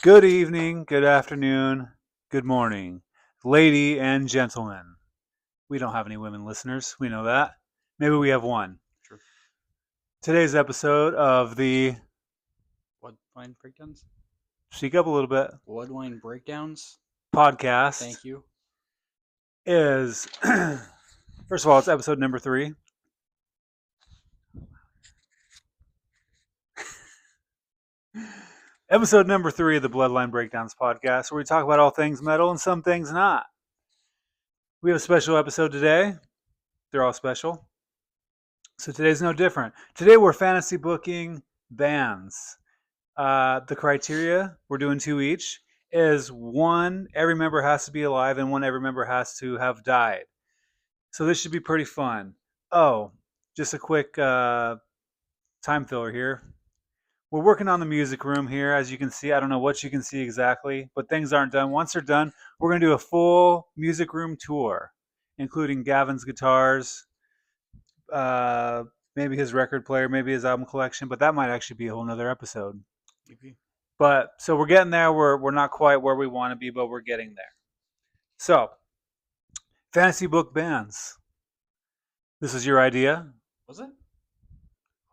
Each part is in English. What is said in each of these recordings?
Good evening, good afternoon, good morning, lady and gentlemen. We don't have any women listeners, we know that. Maybe we have one. Sure. Today's episode of the Bloodline breakdowns? Speak Up a Little Bit Bloodline breakdowns? podcast Thank you. is, first of all, it's episode number 3. Episode number 3 of the Bloodline Breakdowns podcast, where we talk about all things metal and some things not. We have a special episode today. They're all special. So today's no different. Today we're fantasy booking bands. The criteria, we're doing 2 each, is 1, every member has to be alive, and 1, every member has to have died. So this should be pretty fun. Oh, just a quick time filler here. We're working on the music room here, as you can see. I don't know what you can see exactly, but things aren't done. Once they're done, we're going to do a full music room tour, including Gavin's guitars, uh, maybe his record player, maybe his album collection, but that might actually be a whole nother episode. Maybe. But so we're getting there. We're not quite where we want to be, but we're getting there. So, fantasy book bands. This is your idea. Was it?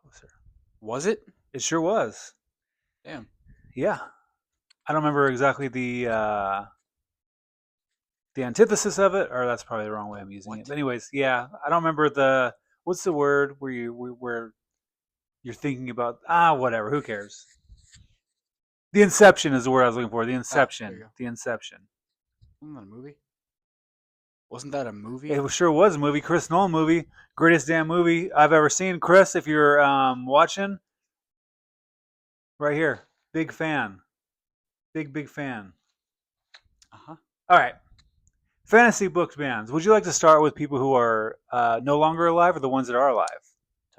Closer. Was it? It sure was. Damn. Yeah. I don't remember exactly the antithesis of it, or that's probably the wrong way I'm using it. But anyways, yeah, I don't remember the what's the word where you're thinking about whatever. Who cares? The Inception is the word I was looking for. The There Inception. you go. The Inception. Wasn't that a movie? Wasn't that a movie? It sure was a movie. Chris Nolan movie. Greatest damn movie I've ever seen. Chris, if you're watching, right here. Big fan. Big fan. Uh-huh. All right. Fantasy book bands. Would you like to start with people who are no longer alive or the ones that are alive?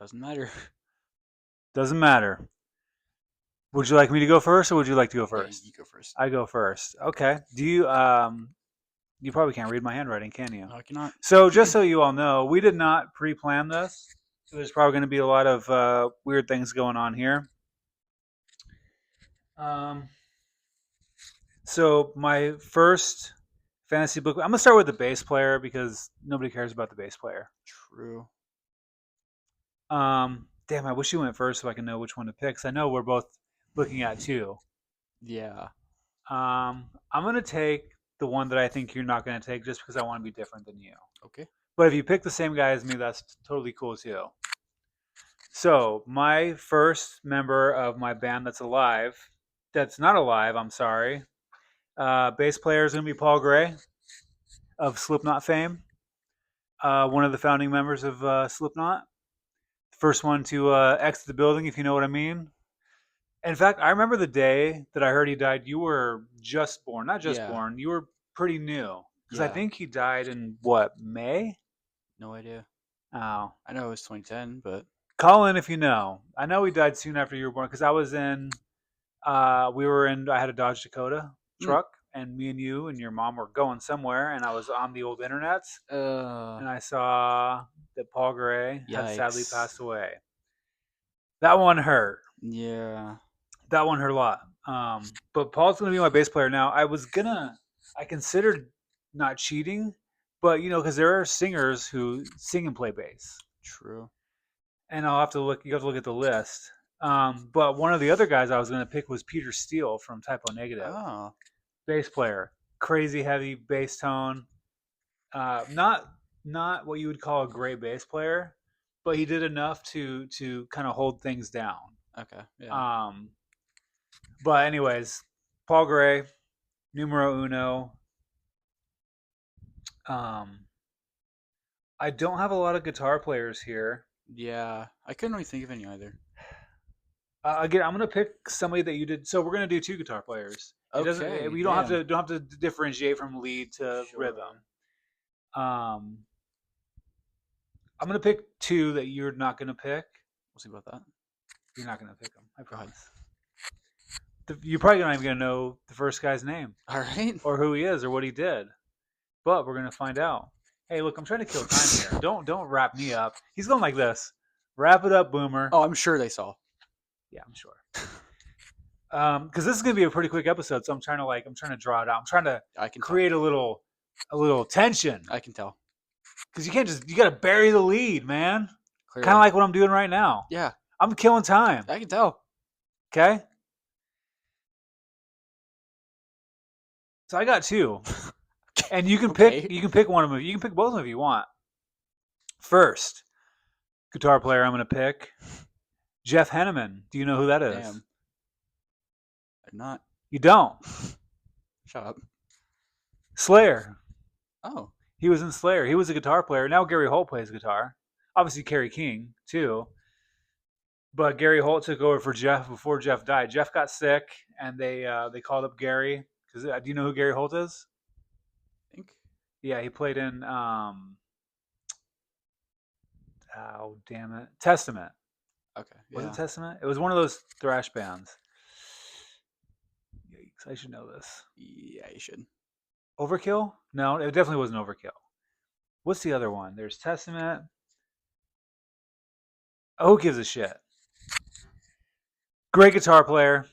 Doesn't matter. Doesn't matter. Would you like me to go first or would you like to go Yeah, first? you go first. I go first. Okay. Do you you probably can't read my handwriting, can you? No, I cannot. So just so you all know, we did not pre-plan this. So there's probably going to be a lot of weird things going on here. So my first fantasy book, I'm going to start with the bass player because nobody cares about the bass player. True. Damn, I wish you went first so I can know which one to pick. 'Cause I know we're both looking at 2. Yeah. I'm going to take the one that I think you're not going to take just because I want to be different than you. Okay. But if you pick the same guy as me, that's totally cool too. So my first member of my band that's not alive, I'm sorry. Bass player is going to be Paul Gray of Slipknot fame. One of the founding members of Slipknot. First one to exit the building, if you know what I mean. In fact, I remember the day that I heard he died. You were just born, not just Yeah. born. You were pretty new because I Yeah. think he died in what, May? No idea. Oh, I know it was 2010, but call in if you know. I know he died soon after you were born because I was in. We were in. I had a Dodge Dakota truck, and me and you and your mom were going somewhere, and I was on the old internet, and I saw that Paul Gray had sadly yikes. passed away. That one hurt. Yeah. That one hurt a lot. But Paul's gonna be my bass player now. I considered not cheating, but because there are singers who sing and play bass, True. and I'll have to look. You have to look at the list. But one of the other guys I was gonna pick was Peter Steele from Typo Negative, Oh. bass player, crazy heavy bass tone. Not what you would call a great bass player, but he did enough to kind of hold things down. Okay. Yeah. But anyways, Paul Gray, numero uno. Um, I don't have a lot of guitar players here. Yeah. I couldn't really think of any either. Again, I'm gonna pick somebody that you did. So we're gonna do 2 guitar players. It doesn't. Okay. We don't have Damn. to differentiate from lead to Sure. rhythm. Um, I'm gonna pick 2 that you're not gonna pick. We'll see about that. You're not gonna pick them. I Go ahead. promise. You're probably not even gonna know the first guy's name All right. or who he is or what he did, but we're gonna find out. Hey, look, I'm trying to kill time here. Don't wrap me up. He's going like this. Wrap it up, Boomer. Oh, I'm sure they saw. Yeah, I'm sure. Because this is gonna be a pretty quick episode, so I'm trying to draw it out. I'm trying to I can create a little tension. I can tell. Because you gotta bury the lead, man. Clearly. Kind of like what I'm doing right now. Yeah, I'm killing time. I can tell. Okay. So I got two, and you can Okay. pick one of them. You can pick both of them if you want. First, guitar player I'm gonna pick Jeff Henneman. Do you know who that is? Damn. I'm not. You don't. Shut up. Slayer. Oh. He was in Slayer. He was a guitar player. Now Gary Holt plays guitar. Obviously Kerry King too. But Gary Holt took over for Jeff before Jeff died. Jeff got sick, and they called up Gary. Because do you know who Gary Holt is? I think. Yeah, he played in oh damn it, Testament. Okay. Was Yeah. it Testament? It was one of those thrash bands. Yikes! I should know this. Yeah, you should. Overkill? No, it definitely wasn't Overkill. What's the other one? There's Testament. Oh, who gives a shit? Great guitar player.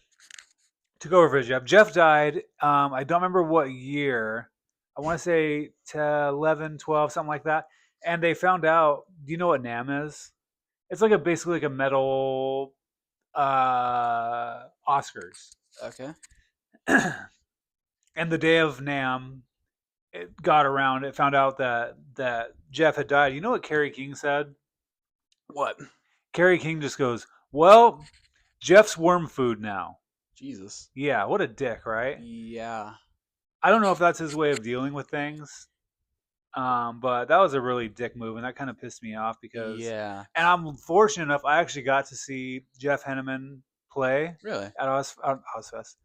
Took over for Jeff. Jeff died. I don't remember what year. I want to say 11, 12, something like that. And they found out. Do you know what NAMM is? It's like basically like a metal Oscars. Okay. And the day of NAMM, it got around. It found out that Jeff had died. You know what Kerry King said? What? Kerry King just goes, "Well, Jeff's worm food now." Jesus. Yeah, what a dick, right? Yeah. I don't know if that's his way of dealing with things, but that was a really dick move, and that kind of pissed me off because. Yeah. And I'm fortunate enough; I actually got to see Jeff Henneman play Really? at Ozfest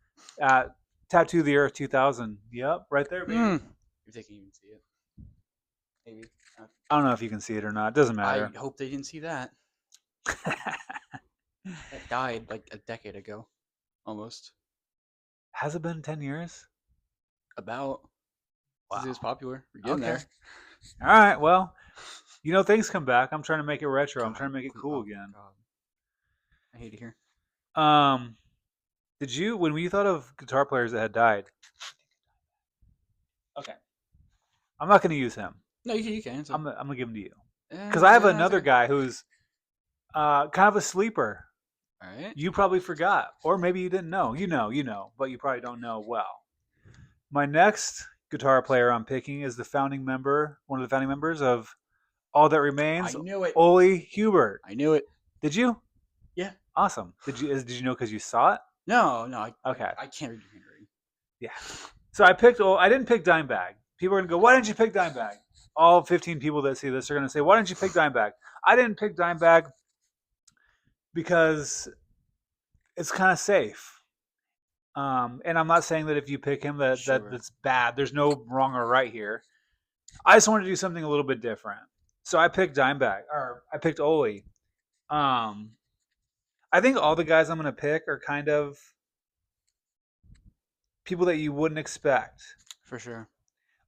at Tattoo the Earth 2000. Yep, right there, baby. If they can even see it. Maybe. I don't know if you can see it or not. It doesn't matter. I hope they didn't see that. That died like a decade ago. Almost. Has it been 10 years? About. Since it was Wow. popular. We're getting there. All right. Well, things come back. I'm trying to make it retro. I'm trying to make it cool Oh, again. God. I hate it here. Did you, when you thought of guitar players that had died? Okay. I'm not going to use him. No, you can. I'm going to give him to you. Because Because I have another guy who's kind of a sleeper. All right. You probably forgot. Or maybe you didn't know. You know, but you probably don't know well. My next guitar player I'm picking is one of the founding members of All That Remains, I knew it. Ole Hubert. I knew it. Did you? Yeah. Awesome. Did you know because you saw it? No. Okay. I can't read your handwriting. Yeah. So I didn't pick Dimebag. People are going to go, why didn't you pick Dimebag? All 15 people that see this are going to say, why didn't you pick Dimebag? I didn't pick Dimebag because it's kind of safe. And I'm not saying that if you pick him that's bad. There's no wrong or right here. I just wanted to do something a little bit different. So I picked I picked Ole. I think all the guys I'm going to pick are kind of people that you wouldn't expect. For sure.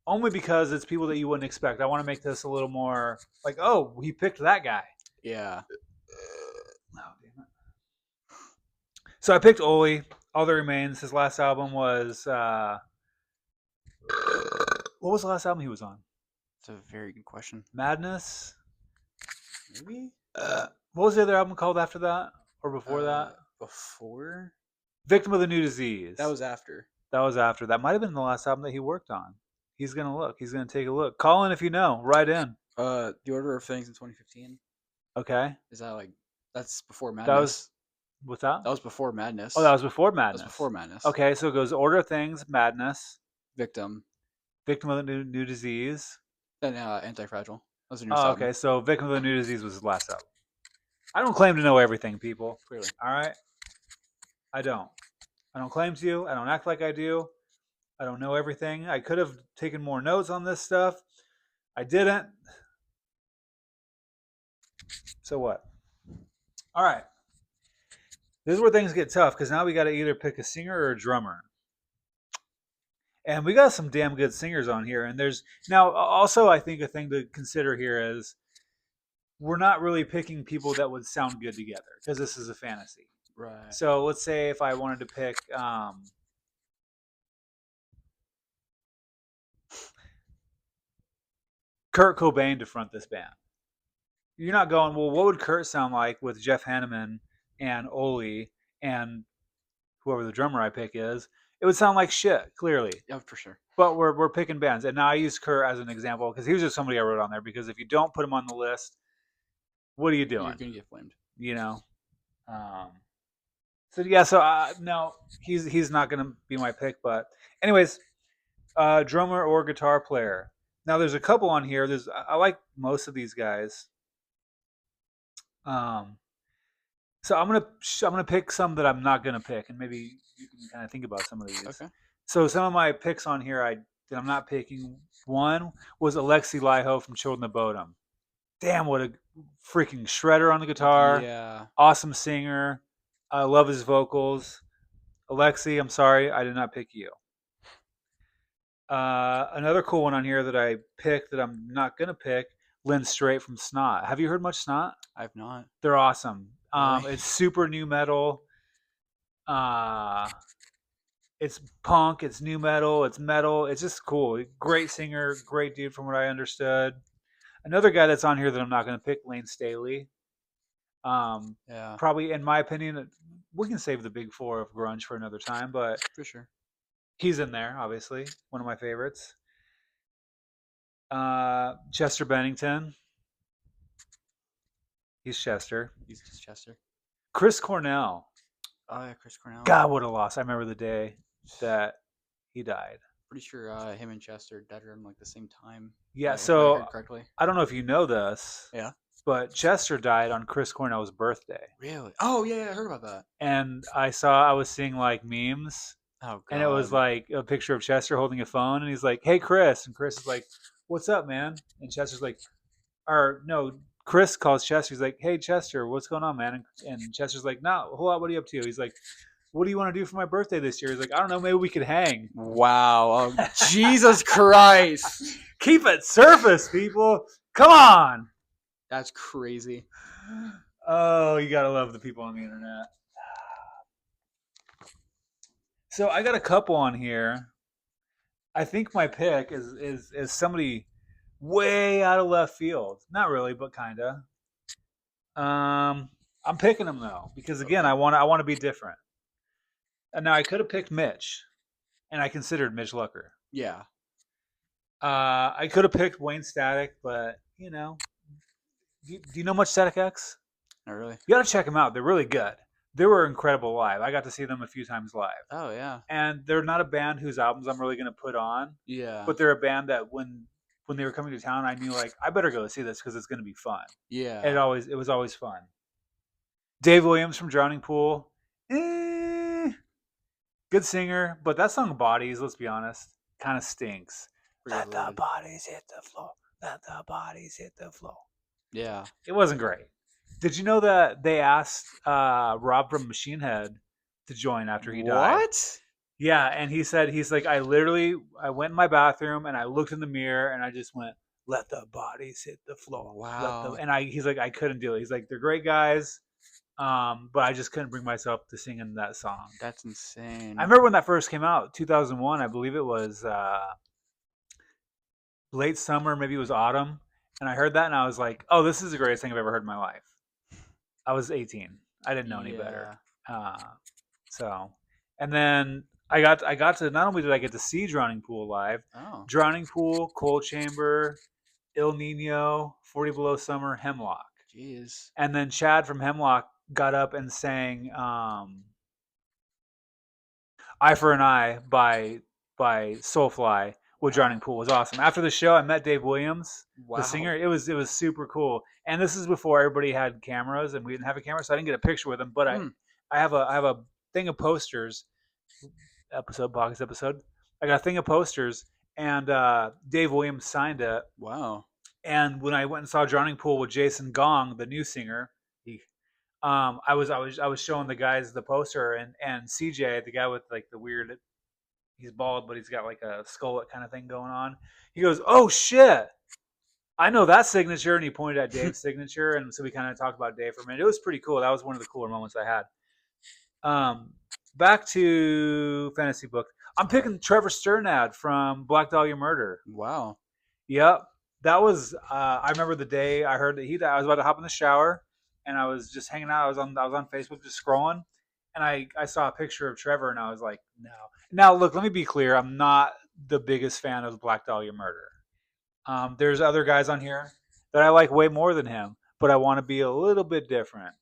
Only because it's people that you wouldn't expect. I want to make this a little more like, oh, he picked that guy. Yeah. Oh, damn it. So I picked Ole. All That Remains. His last album was what was the last album he was on? It's a very good question. Madness. Maybe. What was the other album called after that or before that? Before. Victim of the New Disease. That was after. That was after. That might have been the last album that he worked on. He's gonna look. He's gonna take a look. Call in if you know. Write in. The Order of Things in 2015. Okay. Is that like that's before Madness? That was. What's that? That was before Madness. Oh, that was before Madness. That was before Madness. Okay, so it goes Order of Things, Madness, Victim of the New Disease. Then Anti-Fragile. That was a new Oh, album. okay. So Victim of the New Disease was his last album. I don't claim to know everything, people. Clearly. All right? I don't. I don't claim to. I don't act like I do. I don't know everything. I could have taken more notes on this stuff. I didn't. So what? All right. This is where things get tough because now we got to either pick a singer or a drummer. And we got some damn good singers on here. And there's now also, I think a thing to consider here is we're not really picking people that would sound good together because this is a fantasy. Right. So let's say if I wanted to pick Kurt Cobain to front this band, you're not going, well, what would Kurt sound like with Jeff Hanneman and Ole and whoever the drummer I pick is? It would sound like shit, clearly. Yeah, for sure. But we're picking bands, and now I use Kurt as an example because he was just somebody I wrote on there. Because if you don't put him on the list, what are you doing? You're gonna get flamed. You know. So yeah, so no, he's not gonna be my pick. But anyways, drummer or guitar player. Now there's a couple on here. I like most of these guys. So I'm gonna pick some that I'm not gonna pick, and maybe you can kind of think about some of these. Okay. So some of my picks on here that I'm not picking. One was Alexi Laiho from Children of Bodom. Damn, what a freaking shredder on the guitar. Yeah. Awesome singer. I love his vocals. Alexi, I'm sorry, I did not pick you. Another cool one on here that I picked that I'm not gonna pick, Lynn Straight from Snot. Have you heard much Snot? I've not. They're awesome. Really? It's super new metal. It's punk, it's new metal, it's metal. It's just cool. Great singer, great dude from what I understood. Another guy that's on here that I'm not going to pick, Lane Staley. Yeah. Probably, in my opinion, we can save the big four of grunge for another time, but For sure. he's in there, obviously. One of my favorites. Chester Bennington. He's Chester. He's just Chester. Chris Cornell. Oh yeah, Chris Cornell. God, what a loss. I remember the day that he died. Pretty sure him and Chester died around like the same time. Yeah, if I so heard correctly. I don't know if you know this. Yeah. But Chester died on Chris Cornell's birthday. Really? Oh yeah, I heard about that. And I was seeing like memes. Oh god. And it was like a picture of Chester holding a phone, and he's like, "Hey, Chris," and Chris is like, "What's up, man?" And Chester's like, or no, Chris calls Chester. He's like, "Hey, Chester, what's going on, man?" And Chester's like, "No, whole lot. What are you up to?" He's like, "What do you want to do for my birthday this year?" He's like, "I don't know. Maybe we could hang." Wow. Oh, Jesus Christ. Keep it surface, people. Come on. That's crazy. Oh, you gotta love the people on the internet. So I got a couple on here. I think my pick is somebody way out of left field. Not really, but kinda. I'm picking him though because again, I want to be different. And now I could have picked Mitch, and I considered Mitch Lucker. Yeah. I could have picked Wayne Static, but you know, do you know much Static X? Not really. You got to check them out. They're really good. They were incredible live. I got to see them a few times live. Oh yeah. And they're not a band whose albums I'm really going to put on. Yeah. But they're a band that when they were coming to town, I knew like I better go see this because it's going to be fun. Yeah. It was always fun. Dave Williams from Drowning Pool, good singer, but that song "Bodies," let's be honest, kind of stinks. Let the bodies hit the floor. Let the bodies hit the floor. Yeah. It wasn't great. Did you know that they asked Rob from Machine Head to join after he died? What? Yeah, and he said he's like I went in my bathroom and I looked in the mirror and I just went, "Let the bodies hit the floor." Wow. He's like I couldn't do it. He's like they're great guys, but I just couldn't bring myself to singing that song. That's insane. I remember when that first came out, 2001, I believe it was late summer, maybe it was autumn, and I heard that and I was like, "Oh, this is the greatest thing I've ever heard in my life." I was 18. I didn't know any better. And then I got to not only did I get to see Drowning Pool live, Drowning Pool, Coal Chamber, Il Nino, 40 Below Summer, Hemlock. Jeez. And then Chad from Hemlock got up and sang "Eye for an Eye" by Soulfly with Drowning Pool. It was awesome. After the show, I met Dave Williams, the singer. It was super cool. And this is before everybody had cameras, and we didn't have a camera, so I didn't get a picture with him. But I have a thing of posters. Podcast episode. I got a thing of posters, and Dave Williams signed it. Wow. And when I went and saw Drowning Pool with Jason Gong, the new singer, I was showing the guys the poster, and CJ, the guy with like the weird, he's bald, but he's got like a skull kind of thing going on. He goes, "Oh shit, I know that signature," and he pointed at Dave's signature, and so we kind of talked about Dave for a minute. It was pretty cool. That was one of the cooler moments I had. Um, back to fantasy book. I'm picking Trevor Sternad from Black Dahlia Murder. Wow. Yep, that was. I remember the day I heard that he died. I was about to hop in the shower, and I was just hanging out. I was on Facebook just scrolling, and I saw a picture of Trevor, and I was like, no. Now look, let me be clear. I'm not the biggest fan of Black Dahlia Murder. There's other guys on here that I like way more than him, but I want to be a little bit different.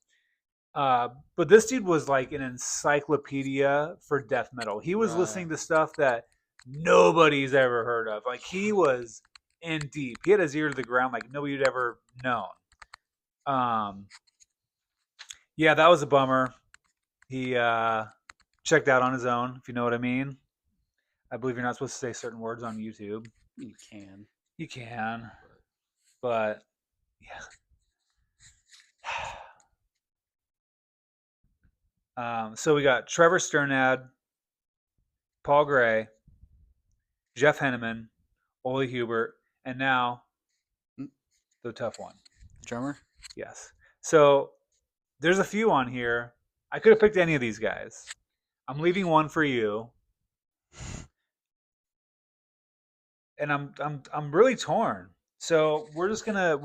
But this dude was like an encyclopedia for death metal. He was Right. listening to stuff that nobody's ever heard of. Like he was in deep. He had his ear to the ground like nobody'd ever known. Um, yeah, that was a bummer. He checked out on his own, if you know what I mean. I believe you're not supposed to say certain words on YouTube. You can. You can, but yeah. So we got Trevor Sternad, Paul Gray, Jeff Henneman, Ole Hubert, and now Mm, the tough one. Drummer? Yes. So there's a few on here. I could have picked any of these guys. I'm leaving one for you, and I'm really torn. So we're gonna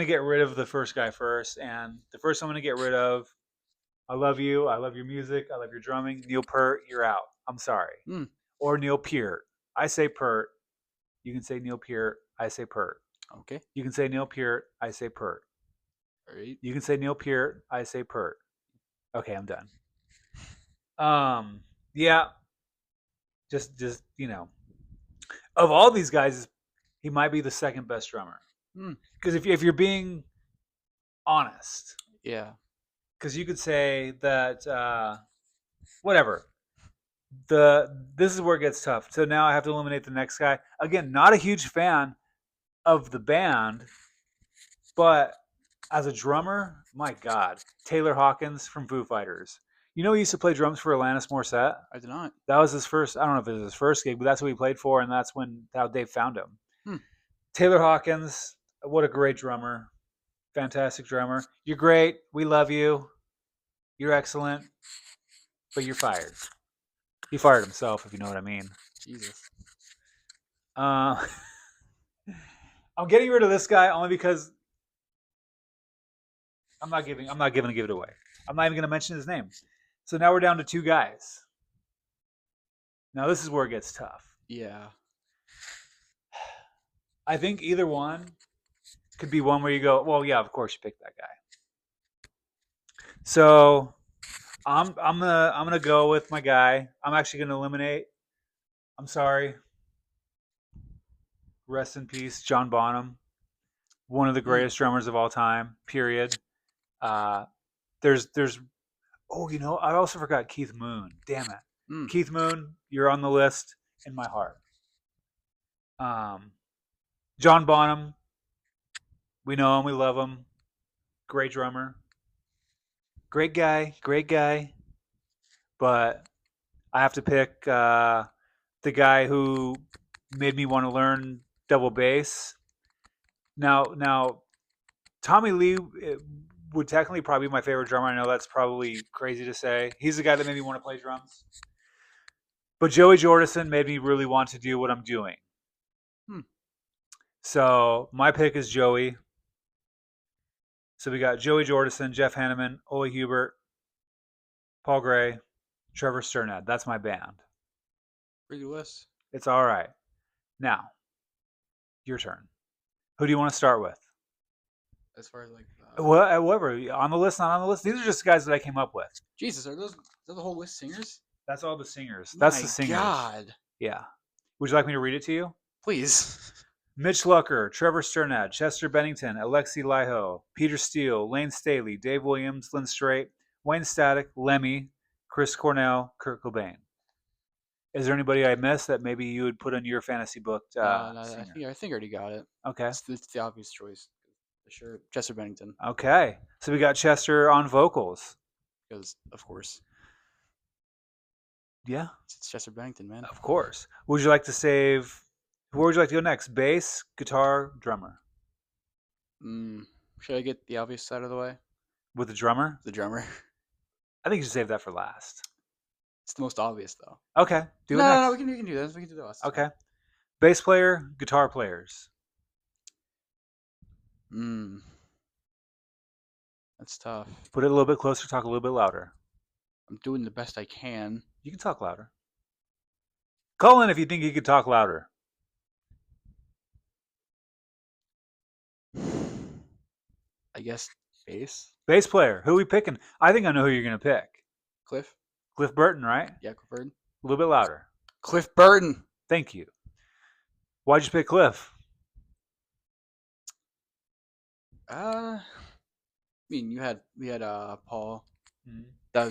get rid of the first guy first, and the first I'm gonna get rid of. I love you. I love your music. I love your drumming. Neil Peart, you're out. I'm sorry. Hmm. Or Neil Peart. I say Peart. You can say Neil Peart. I say Peart. Okay. You can say Neil Peart. I say Peart. All right. You can say Neil Peart. I say Peart. Okay, I'm done. Yeah. Just of all these guys, he might be the second best drummer. Hmm. Because if you're being honest, Yeah. because you could say that whatever. This is where it gets tough. So now I have to eliminate the next guy. Again, not a huge fan of the band, but as a drummer, my God, Taylor Hawkins from Foo Fighters. You know, he used to play drums for Alanis Morissette. I did not. That was his first. I don't know if it was his first gig, but that's what he played for, and that's how Dave found him. Hmm. Taylor Hawkins, what a great drummer, fantastic drummer. You're great. We love you. You're excellent, but you're fired. He fired himself, if you know what I mean. Jesus. Uh, I'm getting rid of this guy only because I'm not giving to give it away. I'm not even going to mention his name. So now we're down to two guys. Now this is where it gets tough. Yeah. I think either one could be one where you go, well, yeah, of course you picked that guy. So I'm gonna go with my guy. I'm actually gonna eliminate. I'm sorry. Rest in peace, John Bonham, one of the greatest drummers of all time. Period. Uh, there's oh, I also forgot Keith Moon. Damn it. Mm. Keith Moon, you're on the list in my heart. John Bonham, we know him, we love him. Great drummer. Great guy. But I have to pick the guy who made me want to learn double bass. Now, Tommy Lee would technically probably be my favorite drummer. I know that's probably crazy to say. He's the guy that made me want to play drums. But Joey Jordison made me really want to do what I'm doing. So my pick is Joey. So we got Joey Jordison, Jeff Hanneman, Ole Hubert, Paul Gray, Trevor Sternad. That's my band. Pretty good list. It's all right. Now, your turn. Who do you want to start with? As far as like. Whatever. On the list, not on the list. These are just guys that I came up with. Jesus, are those the whole list singers? That's all the singers. That's My the singers. God. Yeah. Would you like me to read it to you? Please. Mitch Lucker, Trevor Sternad, Chester Bennington, Alexi Laiho, Peter Steele, Lane Staley, Dave Williams, Lynn Strait, Wayne Static, Lemmy, Chris Cornell, Kurt Cobain. Is there anybody I missed that maybe you would put on your fantasy book? No, I think I already got it. Okay. It's the obvious choice. For sure. Chester Bennington. Okay. So we got Chester on vocals. Because, of course. Yeah. It's Chester Bennington, man. Of course. Would you like to save... Where would you like to go next? Bass, guitar, drummer? Should I get the obvious side of the way? With the drummer? The drummer. I think you should save that for last. It's the most obvious though. Okay, do it No, next. no, we can do this. We can do the last. Okay, bass player, guitar players. That's tough. Put it a little bit closer. Talk a little bit louder. I'm doing the best I can. You can talk louder. Call in if you think you could talk louder. I guess bass. Bass player. Who are we picking? I think I know who you're going to pick. Cliff. Cliff Burton, right? Yeah, Cliff Burton. A little bit louder. Cliff Burton. Thank you. Why'd you pick Cliff? I mean, we had Paul. Mm-hmm. That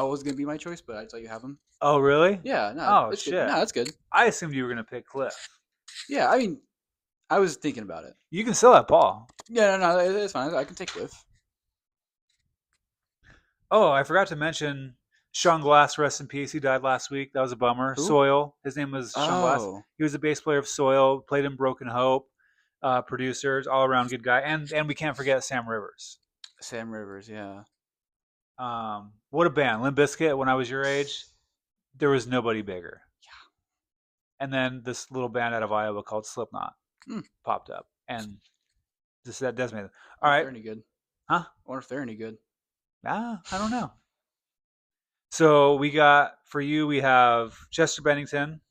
was gonna be my choice, but I saw you have him. Oh, really? Yeah, no. Oh, It's shit. good. No, that's good. I assumed you were going to pick Cliff. Yeah, I mean, I was thinking about it. You can still have Paul. Yeah, no, it's fine. I can take Cliff. Oh, I forgot to mention Sean Glass, rest in peace. He died last week. That was a bummer. Who? Soil. His name was Sean Glass. Oh, He was a bass player of Soil, played in Broken Hope, producers, all around good guy. And we can't forget Sam Rivers. Sam Rivers. Yeah. What a band. Limp Bizkit, when I was your age, there was nobody bigger. Yeah. And then this little band out of Iowa called Slipknot popped up. And that does me. All right. They're any good? Huh? I wonder if they're any good. I don't know. So we got, for you, we have Chester Bennington,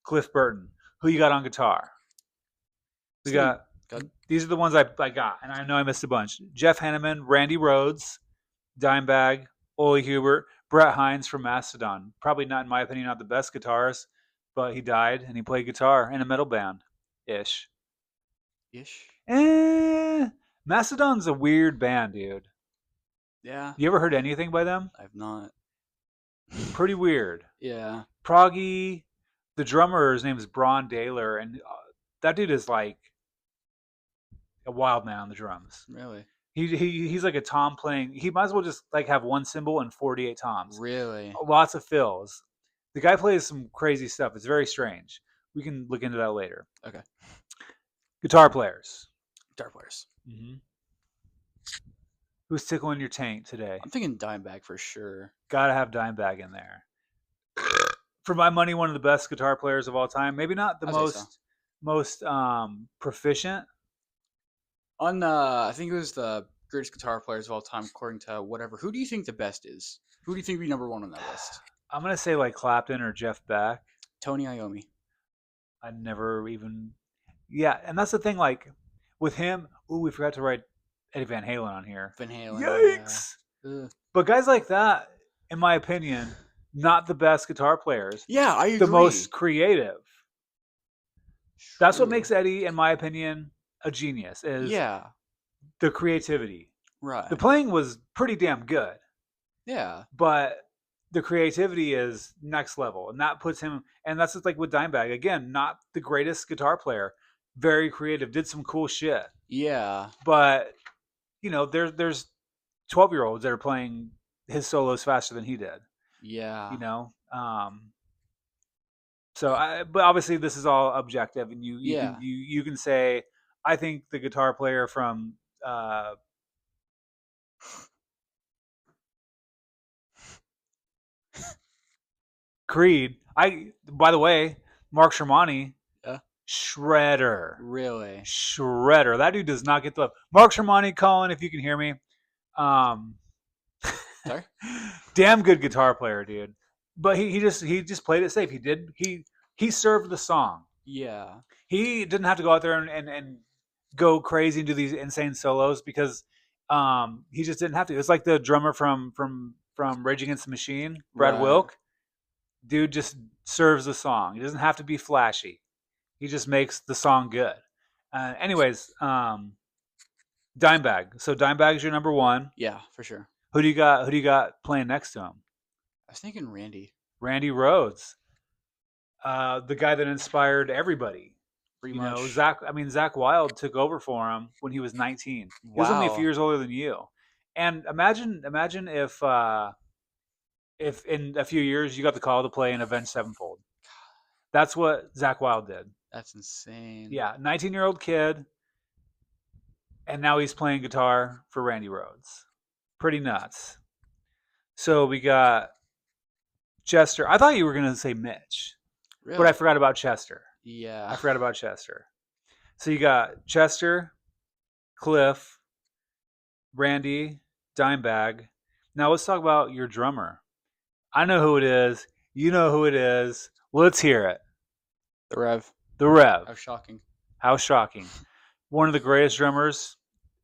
Cliff Burton. Who you got on guitar? We got, these are the ones I got, and I know I missed a bunch. Jeff Hanneman, Randy Rhoads, Dimebag, Ole Hubert, Brett Hines from Mastodon. Probably not, in my opinion, not the best guitarist, but he died, and he played guitar in a metal band. Ish. Mastodon's a weird band, dude. Yeah. You ever heard anything by them? I've not. Pretty weird. Yeah. Proggy. The drummer, his name is Braun Daler, and that dude is like a wild man on the drums. Really? He's like a tom playing. He might as well just like have one cymbal and 48 toms. Really? Lots of fills. The guy plays some crazy stuff. It's very strange. We can look into that later. Okay. Guitar players. Mm-hmm. Who's tickling your taint today? I'm thinking Dimebag for sure. Gotta have Dimebag in there. For my money, one of the best guitar players of all time. Maybe not the most proficient. I think it was the greatest guitar players of all time, according to whatever. Who do you think the best is? Who do you think would be number one on that list? I'm gonna say like Clapton or Jeff Beck. Tony Iommi. I never even. Yeah, and that's the thing. Like with him, we forgot to write Eddie Van Halen on here. Van Halen. Yikes! Yeah. But guys like that, in my opinion, not the best guitar players. Yeah, I agree. The most creative. True. That's what makes Eddie, in my opinion, a genius. Is the creativity. Right. The playing was pretty damn good. Yeah. But the creativity is next level, and that puts him. And that's just like with Dimebag. Again, not the greatest guitar player, very creative, did some cool shit. Yeah. But there's 12-year-olds that are playing his solos faster than he did. Yeah. But obviously this is all objective, and you can say, I think the guitar player from Creed. By the way, Mark Tremonti, shredder. Really? Shredder. That dude does not get the love. Mark Tremonti, Colin, if you can hear me. Sorry? Damn good guitar player, dude. But he just played it safe. He served the song. Yeah. He didn't have to go out there and go crazy and do these insane solos because he just didn't have to. It's like the drummer from Rage Against the Machine, Brad Wilk. Dude just serves the song. He doesn't have to be flashy. He just makes the song good. Anyways, Dimebag. So Dimebag is your number one. Yeah, for sure. Who do you got playing next to him? I was thinking Randy. Randy Rhoads. The guy that inspired everybody. Pretty much. Zach Wilde took over for him when he was 19. Wow. He was only a few years older than you. And imagine if in a few years you got the call to play in Avenged Sevenfold. That's what Zach Wilde did. That's insane. Yeah, 19-year-old kid, and now he's playing guitar for Randy Rhoads. Pretty nuts. So we got Chester. I thought you were gonna say Mitch, Really? but I forgot about Chester. Yeah. I forgot about Chester. So you got Chester, Cliff, Randy, Dimebag. Now let's talk about your drummer. I know who it is. You know who it is. Let's hear it. The Rev. The Rev. How shocking. How shocking. One of the greatest drummers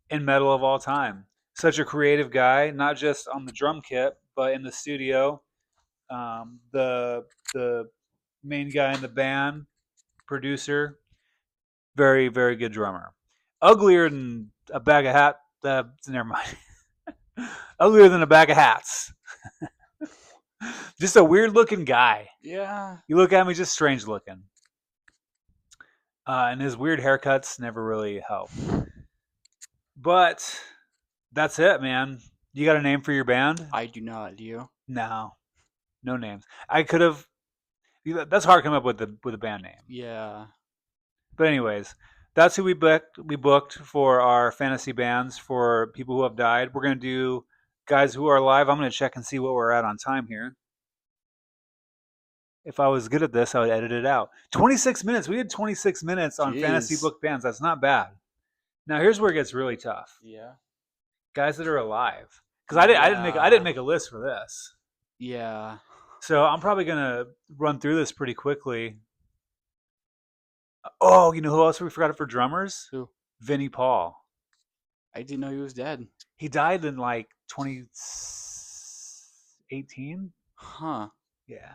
in metal of all time. Such a creative guy, not just on the drum kit, but in the studio. The main guy in the band, producer, very very good drummer. Uglier than a bag of hat. Never mind. Uglier than a bag of hats. Just a weird looking guy. Yeah. You look at me, just strange looking. And his weird haircuts never really help. But that's it, man. You got a name for your band? I do not. Do you? No, no names. I could have. That's hard to come up with a band name. Yeah. But anyways, that's who we booked. We booked for our fantasy bands for people who have died. We're gonna do guys who are alive. I'm gonna check and see what we're at on time here. If I was good at this, I would edit it out. 26 minutes. We did 26 minutes on fantasy Jeez. book bands. That's not bad. Now here's where it gets really tough. Yeah. Guys that are alive, because I didn't make a list for this. Yeah. So I'm probably gonna run through this pretty quickly. Oh, you know who else we forgot for drummers? Who? Vinnie Paul. I didn't know he was dead. He died in like 2018. Huh. Yeah,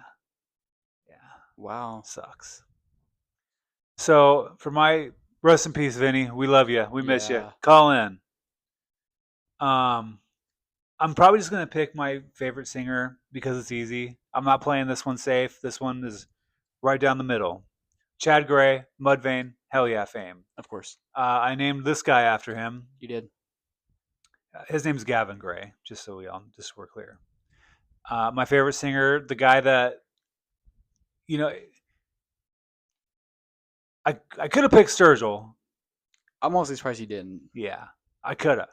yeah, Wow. sucks. So for my rest in peace, Vinny. We love you. We miss you. Yeah. Call in. I'm probably just gonna pick my favorite singer because it's easy. I'm not playing this one safe. This one is right down the middle. Chad Gray, Mudvayne, Hell Yeah fame. Of course. I named this guy after him. You did. His name's Gavin Gray, just so we're clear. My favorite singer, the guy that, you know, I could have picked Sturgill. I'm mostly surprised you didn't. Yeah, I could have.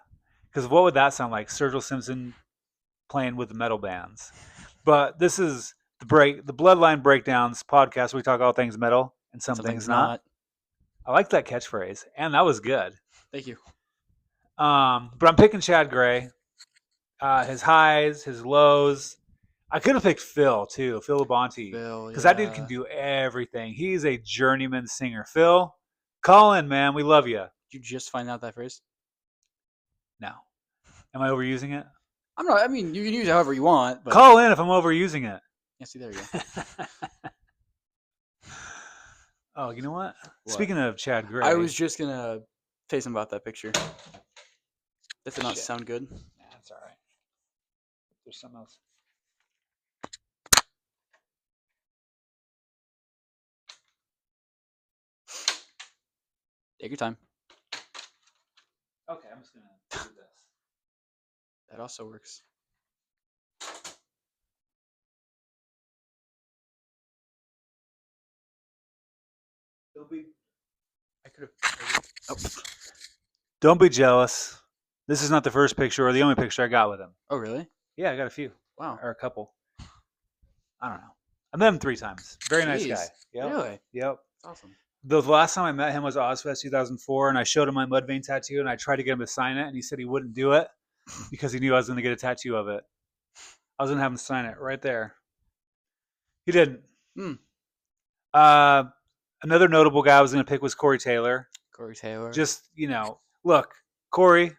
Because what would that sound like? Sturgill Simpson playing with the metal bands. But this is the Bloodline Breakdowns podcast. We talk all things metal and some things not. I like that catchphrase, and that was good. Thank you. But I'm picking Chad Gray. His highs, his lows. I could have picked Phil too, Phil Labonte, because that dude can do everything. He's a journeyman singer. Phil, call in, man. We love you. Did you just find out that phrase? No, am I overusing it? I'm not. I mean, you can use it however you want. But... Call in if I'm overusing it. Yeah, see, there you go. Oh, you know what? Speaking of Chad Gray, I was just gonna say something about that picture. That did not sound good. Nah, that's all right. There's something else. Take your time. Okay, I'm just gonna do this. That also works. I could have. Oh. Don't be jealous. This is not the first picture or the only picture I got with him. Oh, really? Yeah, I got a few. Wow. Or a couple. I don't know. I met him 3 times. Very nice Jeez. guy. Yep. Really? Yep. That's awesome. The last time I met him was Ozfest 2004, and I showed him my Mudvayne tattoo, and I tried to get him to sign it, and he said he wouldn't do it because he knew I was going to get a tattoo of it. I was going to have him sign it right there. He didn't. Another notable guy I was going to pick was Corey Taylor. Corey Taylor. Just, look, Corey,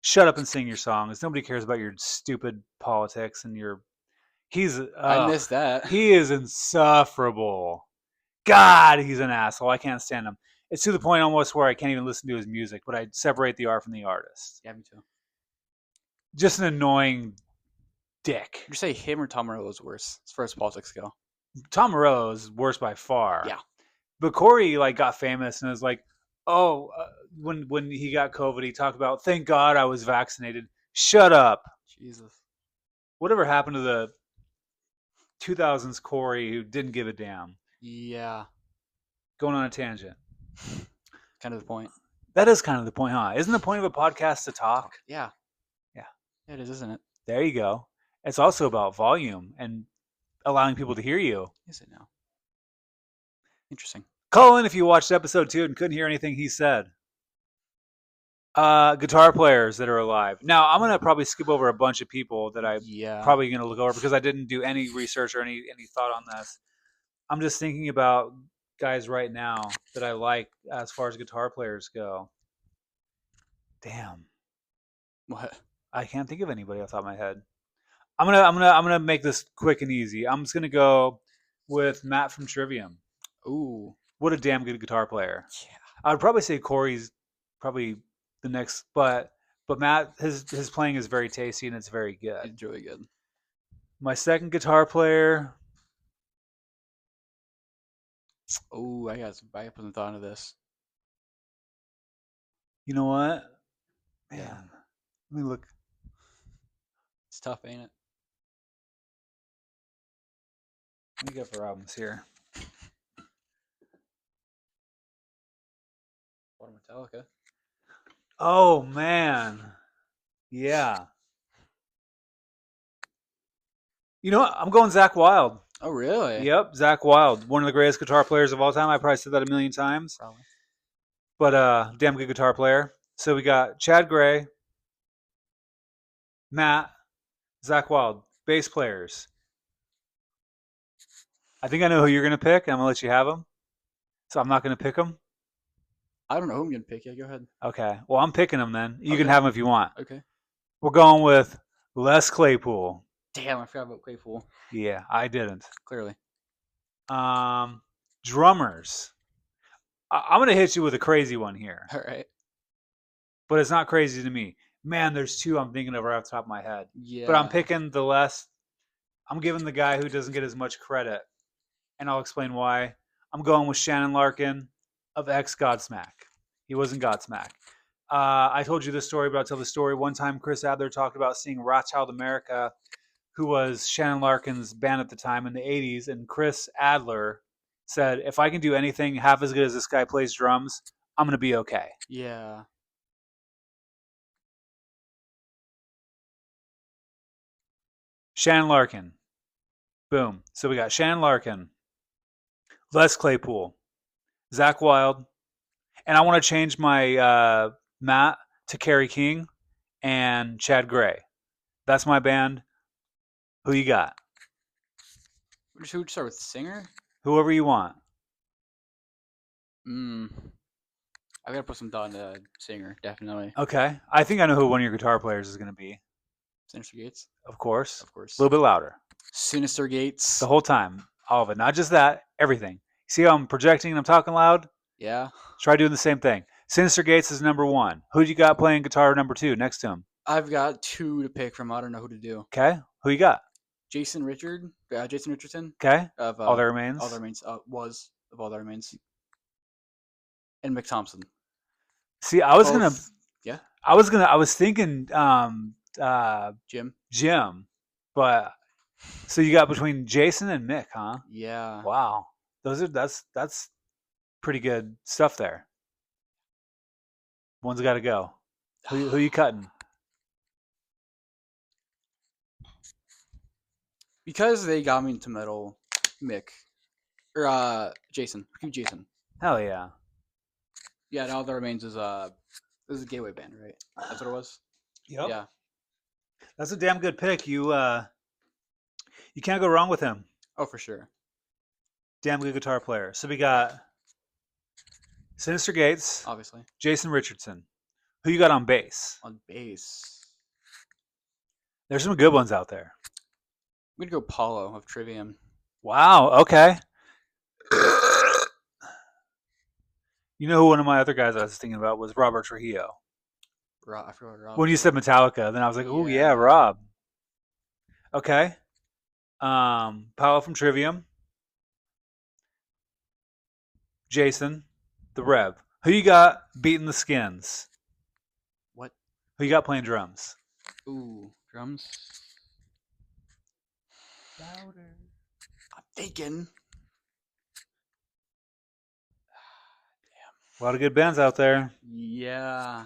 shut up and sing your songs. Nobody cares about your stupid politics and your... I missed that. He is insufferable. God, he's an asshole. I can't stand him. It's to the point almost where I can't even listen to his music, but I separate the art from the artist. Yeah, me too. Just an annoying dick. Would you say him or Tom Morello is worse as far as politics go? Tom Morello is worse by far. Yeah. But Corey got famous and was like, when he got COVID, he talked about, thank God I was vaccinated. Shut up. Jesus. Whatever happened to the 2000s Corey who didn't give a damn? Yeah. Going on a tangent. Kind of the point. That is kind of the point, huh? Isn't the point of a podcast to talk? Yeah. Yeah. Yeah, it is, isn't it? There you go. It's also about volume and allowing people to hear you. Is it now? Interesting. Call in if you watched episode 2 and couldn't hear anything he said. Guitar players that are alive. Now, I'm going to probably skip over a bunch of people that I'm Yeah. probably going to look over because I didn't do any research or any thought on this. I'm just thinking about guys right now that I like as far as guitar players go. Damn, What? I can't think of anybody off the top of my head. I'm gonna make this quick and easy. I'm just gonna go with Matt from Trivium. Ooh. What a damn good guitar player. Yeah. I would probably say Corey's probably the next, but Matt, his playing is very tasty and it's very good. It's really good. My second guitar player, Ooh, I got put some thought into this. you know what? Man, Yeah. let me look. It's tough, ain't it? What do you got for albums here? What Metallica? Oh man, yeah. You know what? I'm going Zach Wild. Oh, really? Yep, Zach Wild, one of the greatest guitar players of all time. I probably said that a million times, Probably. but damn good guitar player. So we got Chad Gray, Matt, Zach Wild, bass players. I think I know who you're gonna pick. And I'm gonna let you have them. So I'm not gonna pick them. I don't know who I'm gonna pick. Yeah, go ahead. Okay. Well, I'm picking them then. You can Okay. have them if you want. Okay. We're going with Les Claypool. Damn, I forgot about Claypool. Yeah, I didn't. Clearly. Drummers. I'm gonna hit you with a crazy one here, All right. but it's not crazy to me. Man, there's two I'm thinking of right off the top of my head. Yeah. But I'm picking the less. I'm giving the guy who doesn't get as much credit, and I'll explain why. I'm going with Shannon Larkin of ex Godsmack. He wasn't Godsmack. I told you this story, but I'll tell the story. One time, Chris Adler talked about seeing Rothschild America, who was Shannon Larkin's band at the time in the 80s, and Chris Adler said, if I can do anything half as good as this guy plays drums, I'm going to be okay. Yeah. Shannon Larkin. Boom. So we got Shannon Larkin, Les Claypool, Zach Wild, and I want to change my Matt to Kerry King and Chad Gray. That's my band. Who you got? Who would start with? Singer? Whoever you want. I gotta put some thought into singer, definitely. Okay. I think I know who one of your guitar players is going to be. Sinister Gates? Of course. Of course. A little bit louder. Sinister Gates. The whole time. All of it. Not just that, everything. See how I'm projecting and I'm talking loud? Yeah. Try doing the same thing. Sinister Gates is number one. Who you got playing guitar number 2 next to him? I've got two to pick from. I don't know who to do. Okay. Who you got? Jason Richardson. Okay. Of All That Remains. All That Remains. Was of All That Remains. And Mick Thompson. See, I was gonna. Yeah. I was thinking Jim. but so you got between Jason and Mick, huh? Yeah. Wow. That's pretty good stuff there. One's got to go. Who you cutting? Because they got me into metal, Mick. Or Jason. Jason. Hell yeah. Yeah, and All That Remains is a gateway band, right? That's what it was? Yep. Yeah. That's a damn good pick. You can't go wrong with him. Oh, for sure. Damn good guitar player. So we got Sinister Gates, Obviously. Jason Richardson. Who you got on bass? On bass. There's some good ones out there. I'm going to go Paulo of Trivium. Wow, okay. You know who one of my other guys I was thinking about was Robert Trujillo. I forgot Rob. When you said Metallica, then I was like, oh yeah, Yeah. Rob. Okay. Paolo from Trivium. Jason, the Rev. Who you got beating the Skins? What? Who you got playing drums? Ooh, drums. Louder. I'm thinking. A lot of good bands out there. Yeah.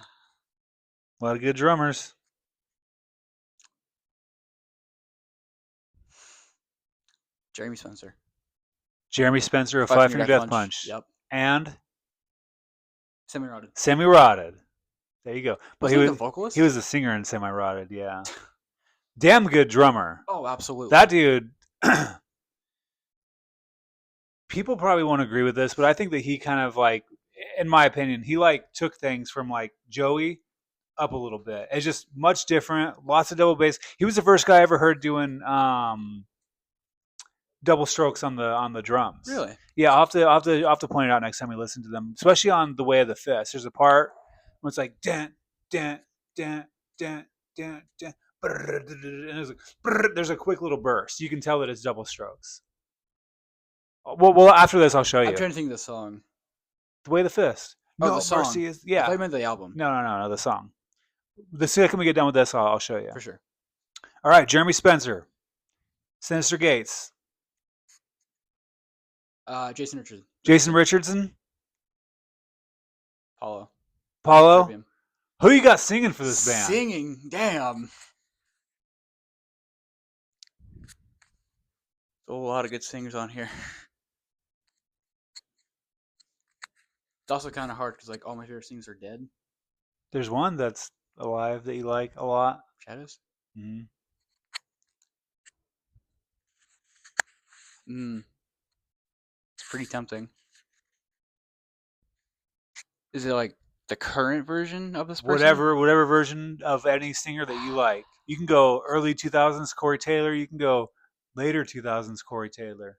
A lot of good drummers. Jeremy Spencer. Jeremy Spencer of Five Finger Death Punch. Yep. And Semi-rotted. Semi-Rotted. There you go. But Was he the vocalist? He was the singer in Semi-Rotted, yeah. Damn good drummer. Oh, absolutely. That dude, people probably won't agree with this, but I think that he kind of like, in my opinion, he like took things from like Joey up a little bit. It's just much different. Lots of double bass. He was the first guy I ever heard doing double strokes on the drums. Really? Yeah, I'll have to point it out next time we listen to them, especially on The Way of the Fist. There's a part where it's like dun dun dun dun dun dun, and there's a quick little burst. You can tell that it's double strokes. Well, after this, I'll show you. I'm trying to think of the song. The Way of the Fist. Oh, No the song. Mercy is I yeah. thought you meant the album. No, the song. The second we get done with this, I'll show you. For sure. All right, Jeremy Spencer, Sinister Gates, Jason Richardson. Jason Richardson, Paulo. Paulo. Who you got singing for this band? Singing, damn. A lot of good singers on here. It's also kind of hard because like all my favorite singers are dead. There's one that's alive that you like a lot. Shadows. Mm-hmm. It's pretty tempting. Is it like the current version of this person? Whatever version of any singer that you like. You can go early 2000s Corey Taylor. You can go later 2000s Corey Taylor.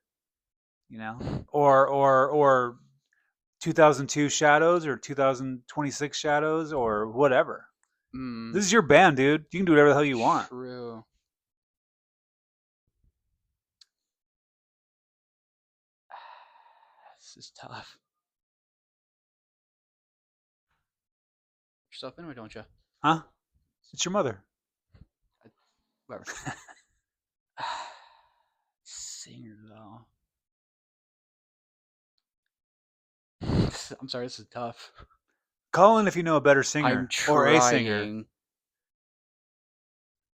You know, or 2002 Shadows or 2026 Shadows or whatever. This is your band, dude. You can do whatever the hell you want. True. This is tough. Yourself anyway, don't you? Huh? It's your mother. Whatever. Singer though. I'm sorry, this is tough. Call in if you know a better singer or a singer.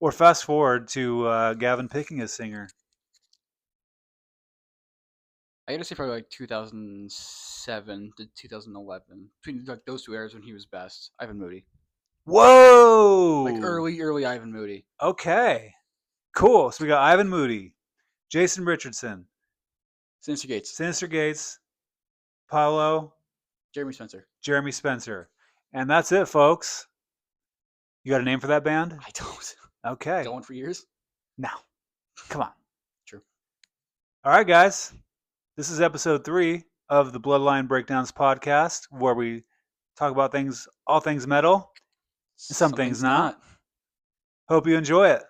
Or fast forward to Gavin picking a singer. I gotta say probably like 2007 to 2011. Between like those 2 eras when he was best. Ivan Moody. Whoa! Like early Ivan Moody. Okay. Cool. So we got Ivan Moody, Jason Richardson, Sinister Gates, Paulo, Jeremy Spencer. And that's it, folks. You got a name for that band? I don't. Okay. Going for years? No. Come on. True. All right, guys. This is episode 3 of the Bloodline Breakdowns podcast, where we talk about all things metal, and some things not. Hope you enjoy it.